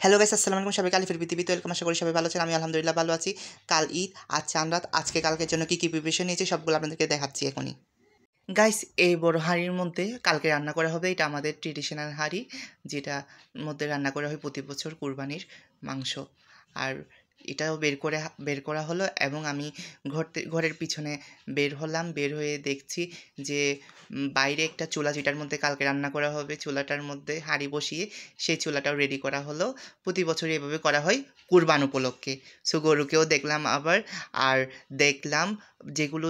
Hello guys, আসসালামু আলাইকুম। সবাইকে আলিফের পৃথিবীতে ওয়েলকাম। আশা করি সবাই ভালো আছেন। আমি আলহামদুলিল্লাহ ভালো আছি। কাল ঈদ, আজ চাঁদ রাত। আজকে কালকের জন্য কী কী প্রিপারেশন নিয়েছি সবগুলো আপনাদেরকে দেখাচ্ছি এখনই। গাইস, এই বড় হাঁড়ির মধ্যে কালকে রান্না করা হবে। এটা আমাদের ট্রেডিশনাল হাঁড়ি, যেটার মধ্যে রান্না করা হয় প্রতি বছর কুরবানির মাংস। আর এটাও বের করা হলো এবং আমি ঘরের পিছনে বের হলাম। বের হয়ে দেখছি যে বাইরে একটা চুলা, যেটার মধ্যে কালকে রান্না করা হবে, চুলাটার মধ্যে হাঁড়ি বসিয়ে সেই চুলাটাও রেডি করা হলো। প্রতি বছরই এভাবে করা হয় কুরবান উপলক্ষে। সো গরুকেও দেখলাম আবার। আর দেখলাম যেগুলো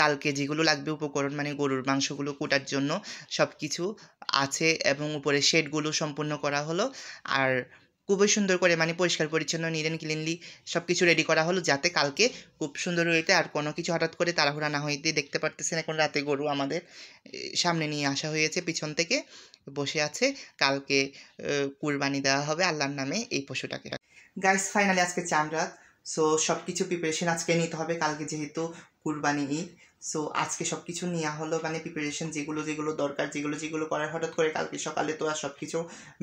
কালকে যেগুলো লাগবে উপকরণ, মানে গরুর মাংসগুলো কোটার জন্য সব কিছু আছে এবং উপরে শেডগুলো সম্পূর্ণ করা হলো। আর খুবই সুন্দর করে, মানে পরিষ্কার পরিচ্ছন্ন, নিট অ্যান্ড ক্লিনলি সব কিছু রেডি করা হলো, যাতে কালকে খুব সুন্দর হইতে আর কোনো কিছু হঠাৎ করে তাড়াহুড়া না হইতে। দেখতে পারতেছেন এখন রাতে গরু আমাদের সামনে নিয়ে আসা হয়েছে, পিছন থেকে বসে আছে। কালকে কুরবানি দেওয়া হবে আল্লাহর নামে এই পশুটাকে। গাইস, ফাইনালি আজকে চাঁদ রাত। সো সব কিছু প্রিপারেশন আজকে নিতে হবে, কালকে যেহেতু কুরবানি ঈদ। সো আজকে সব কিছু নেওয়া হলো, মানে প্রিপারেশন যেগুলো যেগুলো দরকার, যেগুলো যেগুলো করার। হঠাৎ করে কালকে সকালে তো আর সব কিছু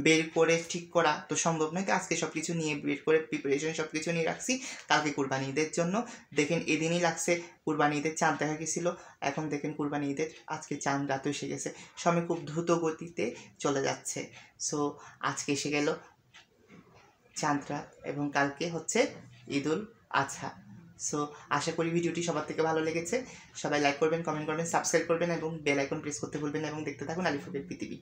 বের করে ঠিক করা তো সম্ভব নয়। তো আজকে সব কিছু নিয়ে বের করে প্রিপারেশন সব কিছু নিয়ে রাখছি কালকে কুরবানি ঈদের জন্য। দেখেন, এদিনই লাগছে কুরবানি ঈদের চাঁদ দেখা গেছিলো। এখন দেখেন কুরবানি ঈদের আজকে চাঁদ রাত এসে গেছে। সময় খুব দ্রুত গতিতে চলে যাচ্ছে। সো আজকে এসে গেল চাঁদ রাত এবং কালকে হচ্ছে ঈদুল আজহা। সো আশা করি ভিডিওটি সবার থেকে ভালো লেগেছে। সবাই লাইক করবেন, কমেন্ট করবেন, সাবস্ক্রাইব করবেন এবং বেল আইকন প্রেস করতে ভুলবেন না এবং দেখতে থাকুন আলিফের পৃথিবী।